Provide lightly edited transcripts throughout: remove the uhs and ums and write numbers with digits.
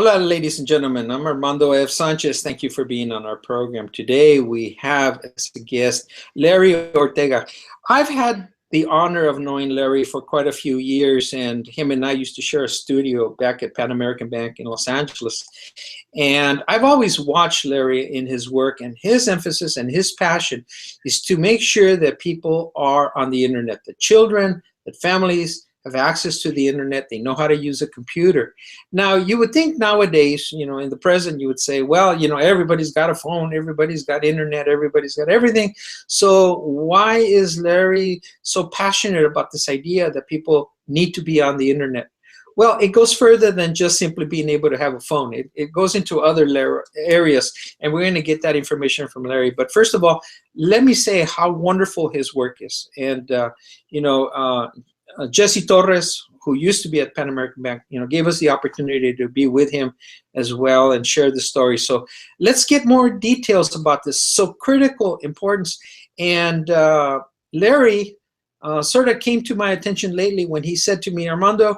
Hola, ladies and gentlemen. I'm Armando F. Sanchez. Thank you for being on our program. Today we have as a guest Larry Ortega. I've had the honor of knowing Larry for quite a few years, and him and I used to share a studio back at Pan American Bank in Los Angeles. And I've always watched Larry in his work, and his emphasis and his passion is to make sure that people are on the internet, that children, that families have access to the internet, they know how to use a computer. Now, you would think nowadays, in the present, you would say, well, everybody's got a phone, everybody's got internet, everybody's got everything. So why is Larry so passionate about this idea that people need to be on the internet? Well, it goes further than just simply being able to have a phone. It goes into other areas, and we're going to get that information from Larry. But first of all, let me say how wonderful his work is. And, Jesse Torres, who used to be at Pan American Bank, gave us the opportunity to be with him as well and share the story. So let's get more details about this so critical importance. And Larry sort of came to my attention lately when he said to me, Armando,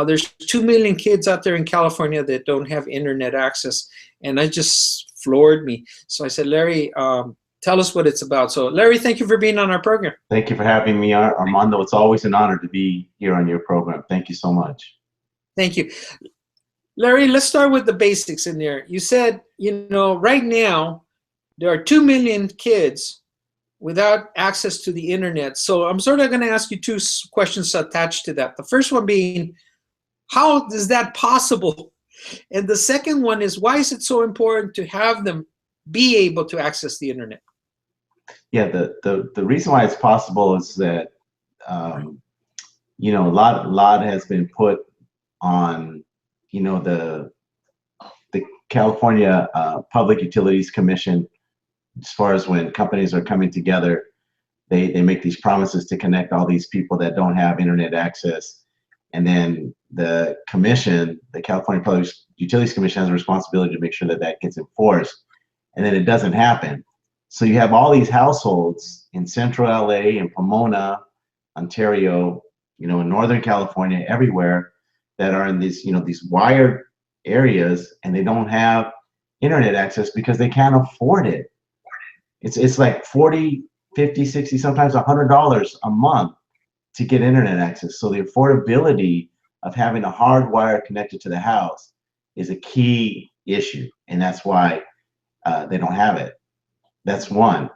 there's 2 million kids out there in California that don't have internet access. And that just floored me. So I said, Larry, tell us what it's about. So Larry, thank you for being on our program. Thank you for having me, Armando. It's always an honor to be here on your program. Thank you so much. Thank you. Larry, let's start with the basics in there. You said, right now, there are 2 million kids without access to the internet. So I'm sort of going to ask you two questions attached to that. The first one being, how is that possible? And the second one is, why is it so important to have them be able to access the internet? Yeah, the reason why it's possible is that a lot has been put on the California Public Utilities Commission. As far as when companies are coming together, they make these promises to connect all these people that don't have internet access, and then the commission, the California Public Utilities Commission, has a responsibility to make sure that that gets enforced, and then it doesn't happen. So you have all these households in central LA and Pomona, Ontario, in Northern California, everywhere, that are in these, these wired areas, and they don't have internet access because they can't afford it. It's like 40, 50, 60, sometimes $100 a month to get internet access. So the affordability of having a hard wire connected to the house is a key issue, and that's why they don't have it. That's one.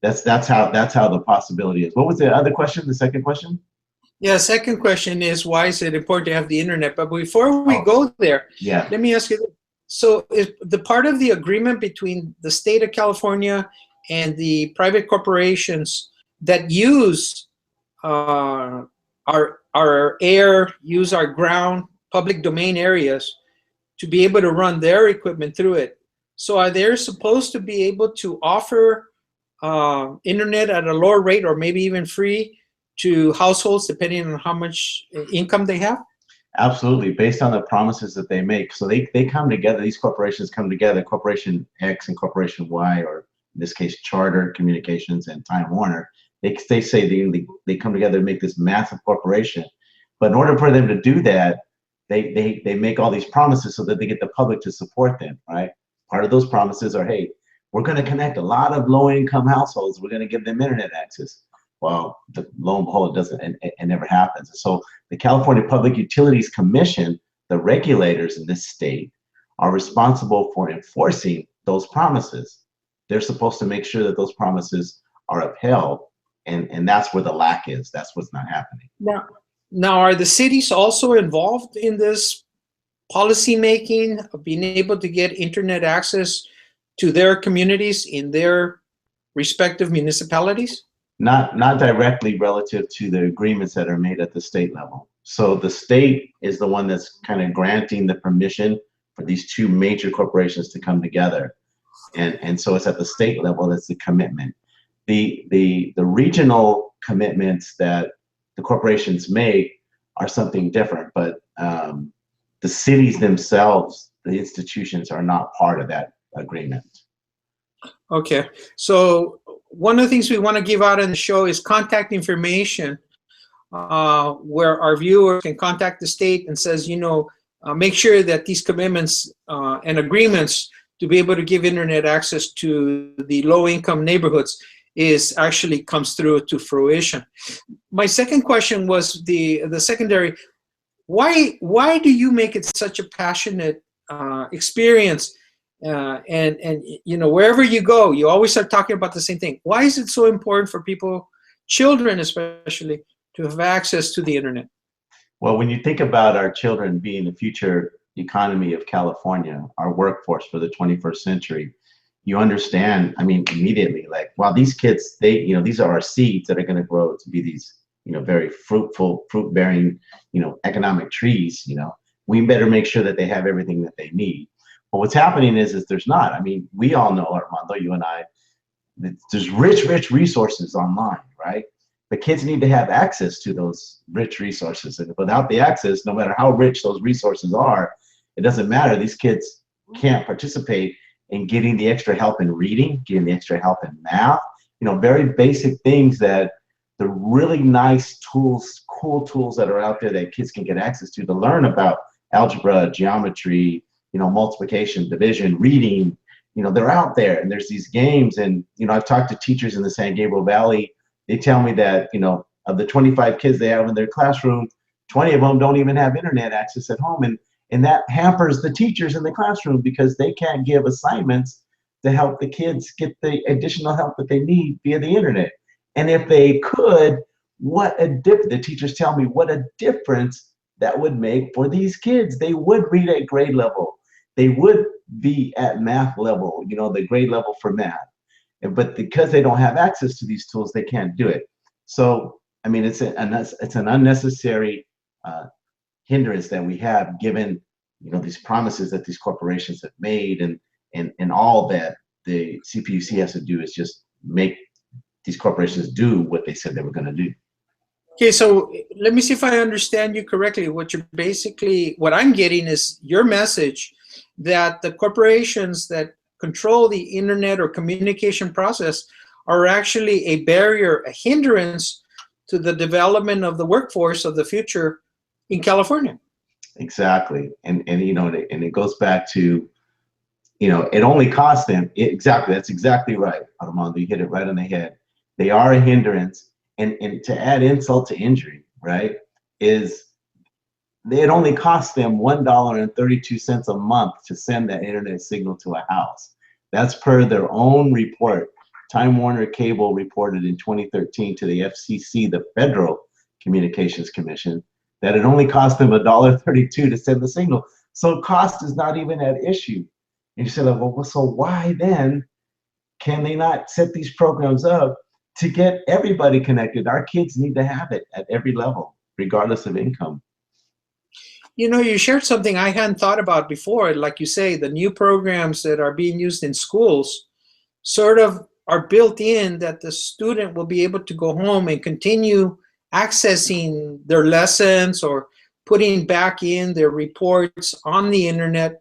That's how the possibility is. What was the other question? The second question? Yeah, second question is, why is it important to have the internet? But before we go there, yeah, let me ask you, so is the part of the agreement between the state of California and the private corporations that use our air, use our ground, public domain areas to be able to run their equipment through it? So are they supposed to be able to offer internet at a lower rate, or maybe even free, to households depending on how much income they have? Absolutely, based on the promises that they make. So they come together, these corporations come together, Corporation X and Corporation Y, or in this case, Charter Communications and Time Warner. They say they come together and make this massive corporation. But in order for them to do that, they make all these promises so that they get the public to support them, right? Part of those promises are, hey, we're going to connect a lot of low-income households. We're going to give them internet access. Well, lo and behold, it doesn't, and it never happens. So the California Public Utilities Commission, the regulators in this state, are responsible for enforcing those promises. They're supposed to make sure that those promises are upheld, and that's where the lack is. That's what's not happening. Now, are the cities also involved in this policy making, of being able to get internet access to their communities in their respective municipalities? Not directly relative to the agreements that are made at the state level. So the state is the one that's kind of granting the permission for these two major corporations to come together, and so it's at the state level that's the commitment. The regional commitments that the corporations make are something different, but the cities themselves, the institutions, are not part of that agreement. Okay, so one of the things we want to give out in the show is contact information, where our viewers can contact the state and says, make sure that these commitments and agreements to be able to give internet access to the low-income neighborhoods is actually comes through to fruition. My second question was the secondary. Why do you make it such a passionate experience? And you know, wherever you go, you always are talking about the same thing. Why is it so important for people, children especially, to have access to the internet? Well, when you think about our children being the future economy of California, our workforce for the 21st century, you understand, I mean, immediately, like, wow, these kids, they, you know, these are our seeds that are going to grow to be these, you know, very fruitful, fruit-bearing, you know, economic trees. You know, we better make sure that they have everything that they need. But what's happening is there's not. I mean, we all know, Armando, you and I, that there's rich resources online, right? The kids need to have access to those rich resources. And without the access, no matter how rich those resources are, it doesn't matter. These kids can't participate in getting the extra help in reading, getting the extra help in math, you know, very basic things that the really nice tools, cool tools that are out there that kids can get access to learn about algebra, geometry, you know, multiplication, division, reading, you know, they're out there, and there's these games. And, you know, I've talked to teachers in the San Gabriel Valley. They tell me that, you know, of the 25 kids they have in their classroom, 20 of them don't even have internet access at home. And that hampers the teachers in the classroom because they can't give assignments to help the kids get the additional help that they need via the internet. And if they could, the teachers tell me what a difference that would make for these kids. They would read at grade level. They would be at math level, you know, the grade level for math. But because they don't have access to these tools, they can't do it. So, I mean, it's an unnecessary hindrance that we have, given, you know, these promises that these corporations have made, and all that the CPUC has to do is just make these corporations do what they said they were going to do. Okay, so let me see if I understand you correctly. What I'm getting is your message that the corporations that control the internet or communication process are actually a barrier, a hindrance to the development of the workforce of the future in California. Exactly. And you know, and it goes back to, you know, it only costs them, exactly, that's exactly right, Armando, you hit it right on the head. They are a hindrance, and to add insult to injury, right, is it only costs them $1.32 a month to send that internet signal to a house. That's per their own report. Time Warner Cable reported in 2013 to the FCC, the Federal Communications Commission, that it only cost them $1.32 to send the signal. So cost is not even at issue. And you said, well, so why then can they not set these programs up to get everybody connected? Our kids need to have it at every level, regardless of income. You know, you shared something I hadn't thought about before. Like you say, the new programs that are being used in schools sort of are built in that the student will be able to go home and continue accessing their lessons or putting back in their reports on the internet,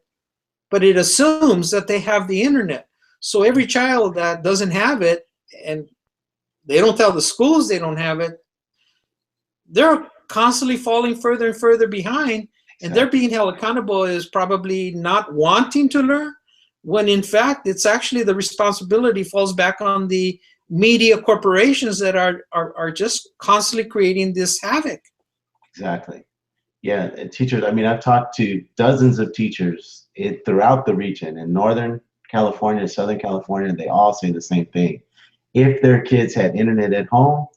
but it assumes that they have the internet. So every child that doesn't have it, and they don't tell the schools they don't have it, they're constantly falling further and further behind, and they're being held accountable as probably not wanting to learn, when in fact it's actually the responsibility falls back on the media corporations that are just constantly creating this havoc. Exactly. Yeah, and teachers, I mean, I've talked to dozens of teachers throughout the region, in Northern California, Southern California, and they all say the same thing. If their kids had internet at home,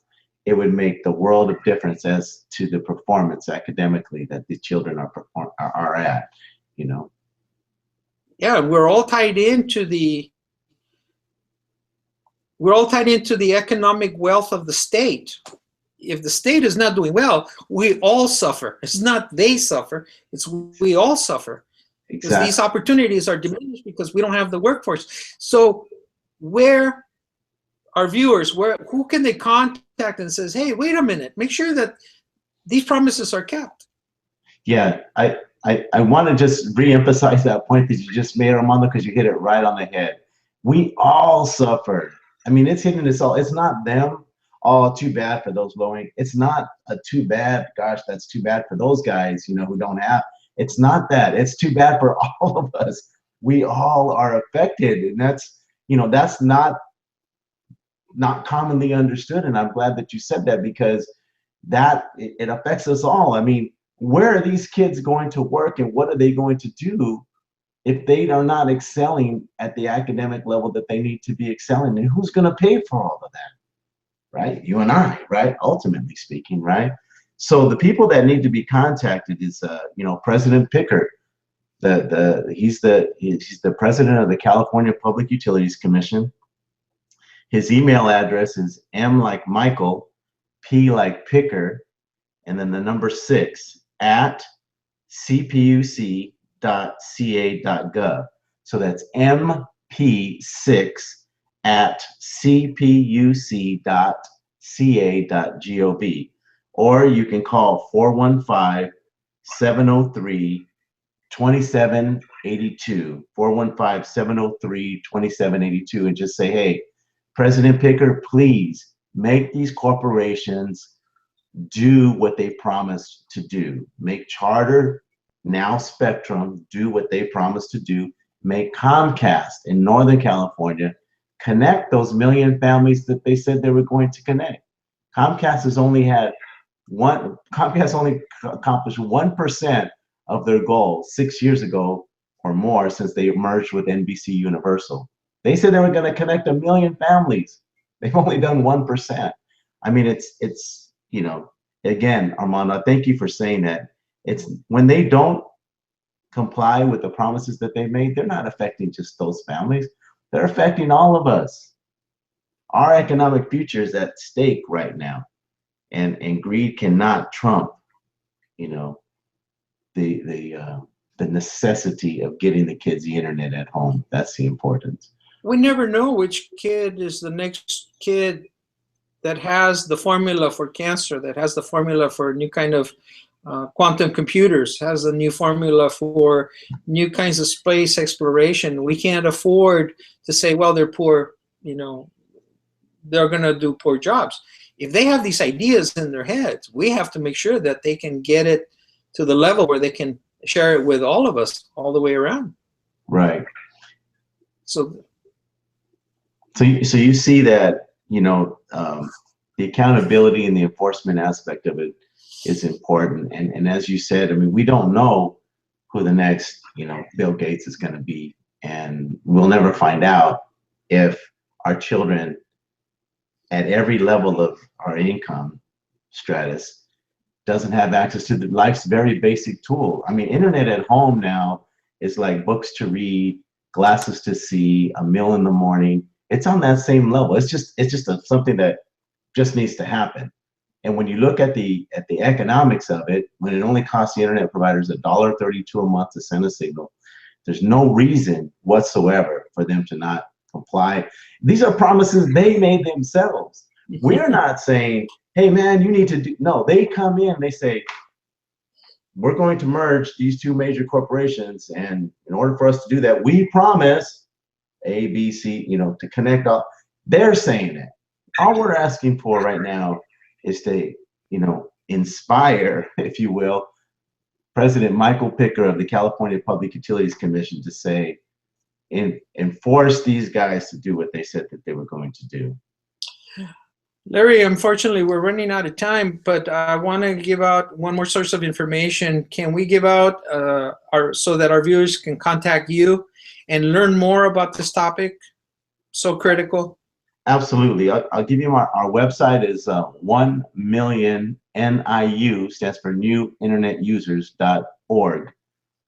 it would make the world of difference as to the performance academically that the children are at, you know. Yeah, we're all tied into the economic wealth of the state. If the state is not doing well, we all suffer. It's not they suffer, it's we all suffer. Because these opportunities are diminished because we don't have the workforce. So where our viewers, who can they contact and says, hey, wait a minute, make sure that these promises are kept? Yeah, I want to just re-emphasize that point that you just made, Armando, because you hit it right on the head. We all suffer. I mean, it's hitting us all. It's not them. Oh, too bad for those low income. It's not a too bad, gosh, that's too bad for those guys, you know, who don't have. It's not that. It's too bad for all of us. We all are affected, and that's, you know, that's not commonly understood. And I'm glad that you said that, because it affects us all. I mean, where are these kids going to work, and what are they going to do if they are not excelling at the academic level that they need to be excelling? And who's going to pay for all of that? Right? You and I, right? Ultimately speaking, right? So the people that need to be contacted is, you know, President Picker. He's the president of the California Public Utilities Commission. His email address is M like Michael, P like Picker, and then the number 6 at cpuc.ca.gov. So that's MP6 at cpuc.ca.gov. Or you can call 415-703-2782, 415-703-2782, and just say, hey, President Picker, please make these corporations do what they promised to do. Make Charter, now Spectrum, do what they promised to do. Make Comcast in Northern California connect those million families that they said they were going to connect. Comcast only accomplished 1% of their goal 6 years ago or more, since they merged with NBC Universal. They said they were going to connect 1 million families. They've only done 1%. I mean, it's, you know, again, Armando, thank you for saying that. It's when they don't comply with the promises that they made, they're not affecting just those families. They're affecting all of us. Our economic future is at stake right now, and greed cannot trump, you know, the necessity of getting the kids the internet at home. That's the importance. We never know which kid is the next kid that has the formula for cancer, that has the formula for new kind of quantum computers, has a new formula for new kinds of space exploration. We can't afford to say, well, they're poor, you know, they're going to do poor jobs. If they have these ideas in their heads, we have to make sure that they can get it to the level where they can share it with all of us all the way around. Right. So you see that, you know, the accountability and the enforcement aspect of it is important. And as you said, I mean, we don't know who the next, you know, Bill Gates is going to be, and we'll never find out if our children at every level of our income stratus doesn't have access to life's very basic tool. I mean, internet at home now is like books to read, glasses to see, a meal in the morning. It's on that same level. It's just something that just needs to happen. And when you look at the economics of it, when it only costs the internet providers $1.32 a month to send a signal, there's no reason whatsoever for them to not comply. These are promises they made themselves. We're not saying, hey man, you need to do. No, they come in, they say, we're going to merge these two major corporations, and in order for us to do that, we promise A, B, C, you know, to connect all. They're saying that. All we're asking for right now is to, you know, inspire, if you will, President Michael Picker of the California Public Utilities Commission to say, enforce these guys to do what they said that they were going to do. Larry, unfortunately, we're running out of time, but I want to give out one more source of information. Can we give out so that our viewers can contact you and learn more about this topic? So critical. Absolutely. I'll give you our website is 1 million NIU, stands for New Internet Users.org.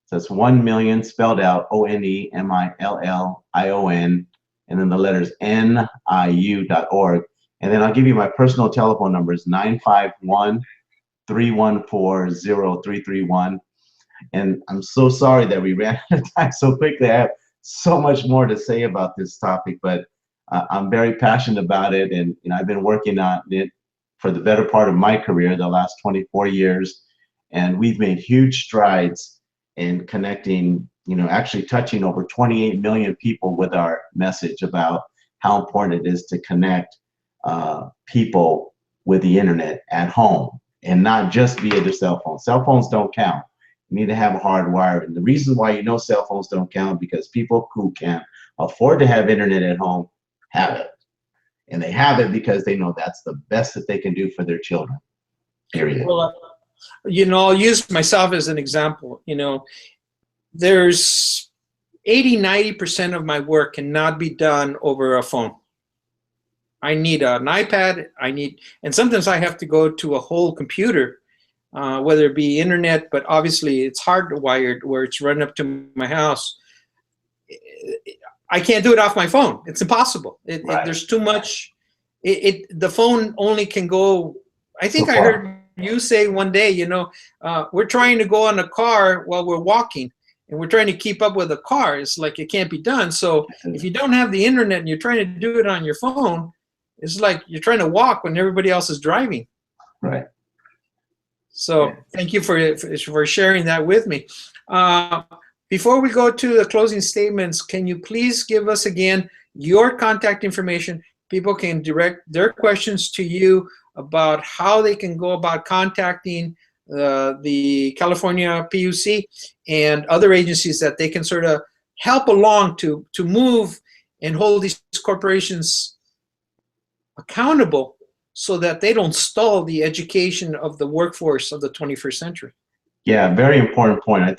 So that's 1 million spelled out ONEMILLION, and then the letters NIU.org. And then I'll give you my personal telephone number is 951-314-0331. And I'm so sorry that we ran out of time so quickly. I have so much more to say about this topic, but I'm very passionate about it, and you know, I've been working on it for the better part of my career, the last 24 years, and we've made huge strides in connecting, you know, actually touching over 28 million people with our message about how important it is to connect people with the internet at home, and not just via their cell phones. Cell phones don't count. You need to have a hardwired. And the reason why you know cell phones don't count, because people who can afford to have internet at home have it. And they have it because they know that's the best that they can do for their children, period. Well, you know, I'll use myself as an example. You know, there's 80–90% of my work cannot be done over a phone. I need an iPad, and sometimes I have to go to a whole computer, whether it be internet, but obviously it's hardwired where it's run up to my house. I can't do it off my phone. It's impossible. There's too much. The phone only can go. I think I heard you say one day, you know, we're trying to go on a car while we're walking, and we're trying to keep up with a car. It's like it can't be done. So if you don't have the internet and you're trying to do it on your phone, it's like you're trying to walk when everybody else is driving. Right. So thank you for sharing that with me. Before we go to the closing statements, can you please give us again your contact information? People can direct their questions to you about how they can go about contacting the California PUC and other agencies that they can sort of help along to move and hold these corporations accountable so that they don't stall the education of the workforce of the 21st century. Yeah, very important point. I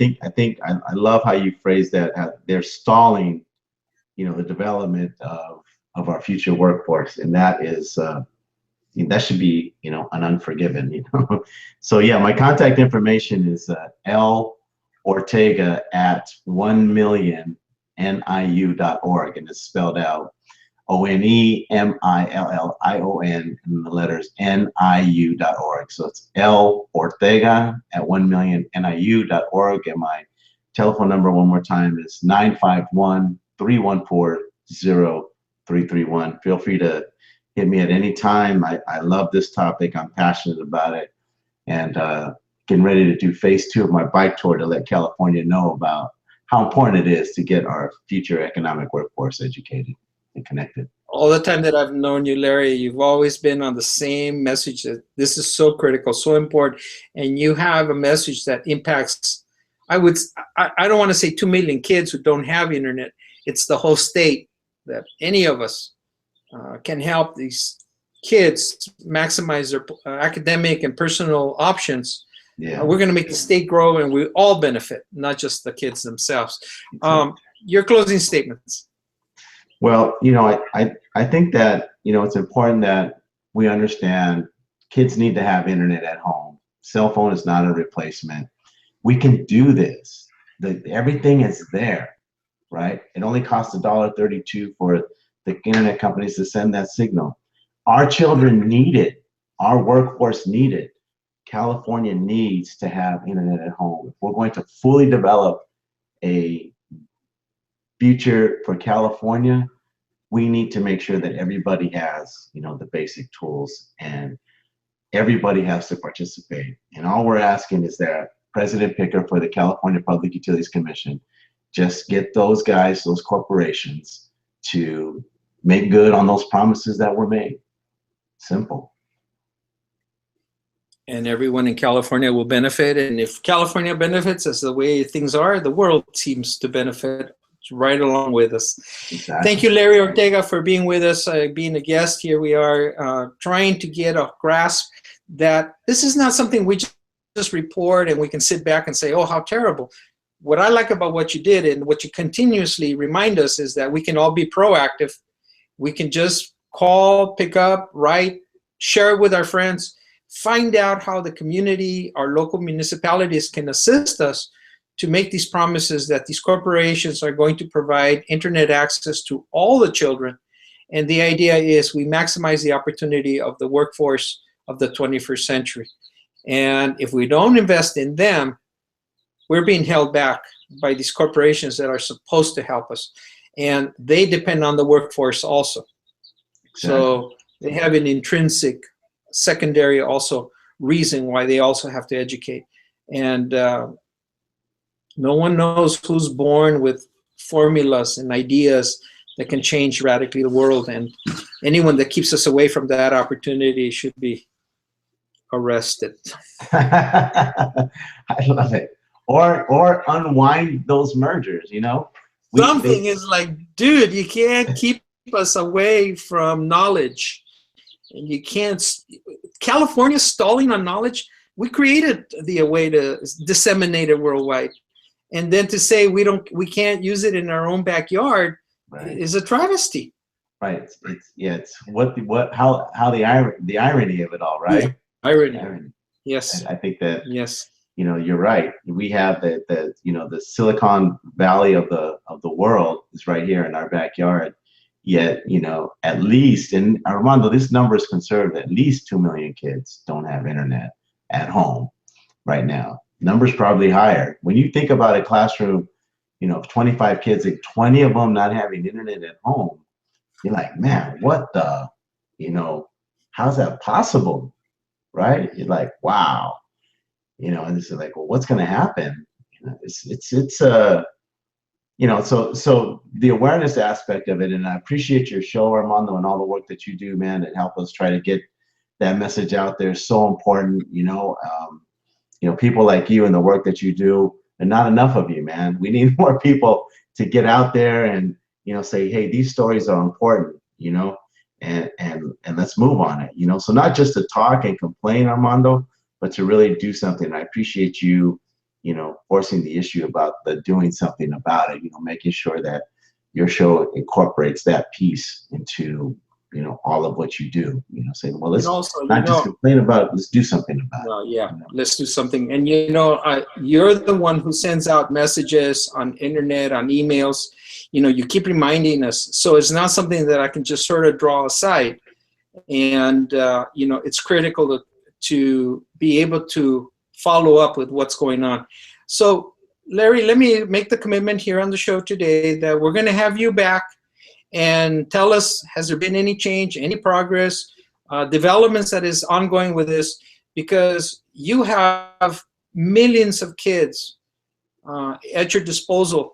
love how you phrase that. They're stalling, you know, the development of our future workforce, and that is that should be, you know, an unforgiven, you know. So yeah, my contact information is L Ortega at 1millionniu.org, and it's spelled out ONEMILLION and the letters NIU.org. So it's L Ortega at 1millionniu.org, and my telephone number one more time is 951-314-0331. Feel free to hit me at any time. I love this topic. I'm passionate about it, and getting ready to do phase 2 of my bike tour to let California know about how important it is to get our future economic workforce educated and connected. All the time that I've known you, Larry, you've always been on the same message that this is so critical, so important, and you have a message that impacts, I don't want to say 2 million kids who don't have internet. It's the whole state, that any of us can help these kids maximize their academic and personal options. Yeah. We're going to make the state grow, and we all benefit, not just the kids themselves. Your closing statements. Well, you know, I think that, you know, it's important that we understand kids need to have internet at home. Cell phone is not a replacement. We can do this. Everything is there, right? It only costs $1.32 for the internet companies to send that signal. Our children need it. Our workforce need it. California needs to have internet at home. If we're going to fully develop a future for California, we need to make sure that everybody has, you know, the basic tools, and everybody has to participate. And all we're asking is that President Picker for the California Public Utilities Commission just get those guys, those corporations, to make good on those promises that were made. Simple. And everyone in California will benefit. And if California benefits, as the way things are, the world seems to benefit right along with us. Exactly. Thank you, Larry Ortega, for being with us, being a guest here. We are trying to get a grasp that this is not something we just report and we can sit back and say, oh, how terrible. What I like about what you did and what you continuously remind us is that we can all be proactive. We can just call, pick up, write, share it with our friends, find out how the community, our local municipalities can assist us to make these promises that these corporations are going to provide internet access to all the children. And the idea is we maximize the opportunity of the workforce of the 21st century. And if we don't invest in them, we're being held back by these corporations that are supposed to help us. And they depend on the workforce also. Exactly. So they have an intrinsic, secondary also reason why they also have to educate. And no one knows who's born with formulas and ideas that can change radically the world. And anyone that keeps us away from that opportunity should be arrested. I love it. or unwind those mergers, you know. Something is like, dude, you can't keep us away from knowledge. And you can't, California stalling on knowledge. We created the way to disseminate it worldwide. And then to say we can't use it in our own backyard is a travesty. Right. It's how the irony of it all, right? The irony. Yes. I think that, yes, you know, you're right. We have the you know, the Silicon Valley of the world is right here in our backyard. Yet, you know, at least, and Armando, this number is conservative, at least 2 million kids don't have internet at home right now. Number's probably higher. When you think about a classroom, you know, of 25 kids, like 20 of them not having internet at home, you're like, man, what the, you know, how's that possible, right? You're like, wow, you know, and it's like, well, what's going to happen? You know, it's you know, so the awareness aspect of it, and I appreciate your show, Armando, and all the work that you do, man, that help us try to get that message out there is so important. You know, people like you and the work that you do, and not enough of you, man. We need more people to get out there and, you know, say, hey, these stories are important, you know, and let's move on it, you know. So not just to talk and complain, Armando, but to really do something. I appreciate you, you know, forcing the issue about the doing something about it, you know, making sure that your show incorporates that piece into, you know, all of what you do, you know, saying, well, let's also, not just complain about it, let's do something about it. Yeah, you know? Let's do something. And, you know, you're the one who sends out messages on internet, on emails, you know, you keep reminding us. So it's not something that I can just sort of draw aside. And, you know, it's critical to be able to follow up with what's going on. So, Larry, let me make the commitment here on the show today that we're going to have you back and tell us, has there been any change, any progress, developments that is ongoing with this? Because you have millions of kids at your disposal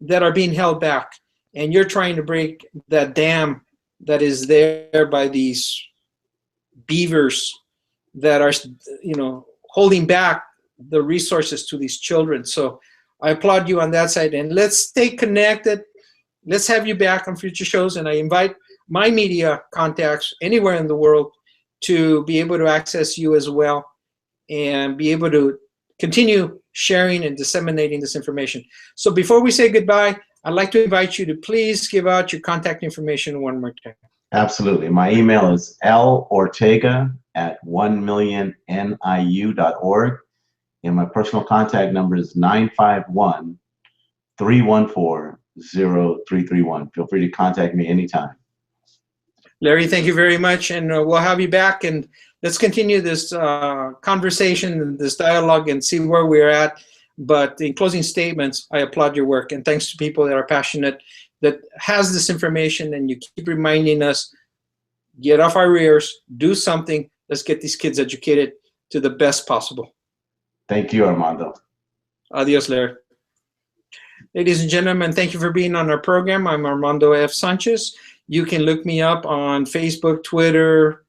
that are being held back, and you're trying to break that dam that is there by these beavers that are, you know, holding back the resources to these children. So I applaud you on that side, and let's stay connected. Let's have you back on future shows, and I invite my media contacts anywhere in the world to be able to access you as well and be able to continue sharing and disseminating this information. So before we say goodbye, I'd like to invite you to please give out your contact information one more time. Absolutely. My email is lortega@1millionniu.org. And my personal contact number is 951-314-0331. Feel free to contact me anytime. Larry, thank you very much, and we'll have you back, and let's continue this conversation and this dialogue and see where we're at. But in closing statements, I applaud your work, and thanks to people that are passionate, that has this information, and you keep reminding us, get off our rears, do something, let's get these kids educated to the best possible. Thank you, Armando. Adios, Larry. Ladies and gentlemen, thank you for being on our program. I'm Armando F. Sanchez. You can look me up on Facebook, Twitter,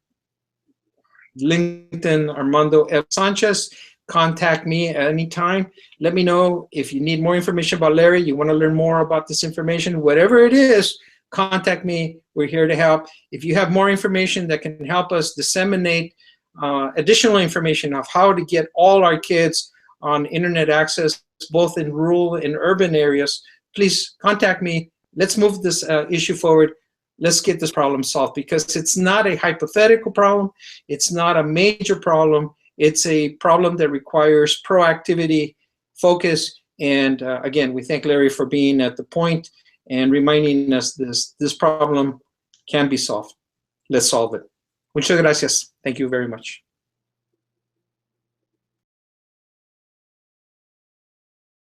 LinkedIn, Armando F. Sanchez. Contact me at any time. Let me know if you need more information about Larry, you want to learn more about this information, whatever it is, contact me. We're here to help. If you have more information that can help us disseminate additional information of how to get all our kids on internet access, both in rural and urban areas, please contact me. Let's move this issue forward. Let's get this problem solved, because it's not a hypothetical problem. It's not a major problem. It's a problem that requires proactivity, focus, and again, we thank Larry for being at the point and reminding us this problem can be solved. Let's solve it. Muchas gracias. Thank you very much.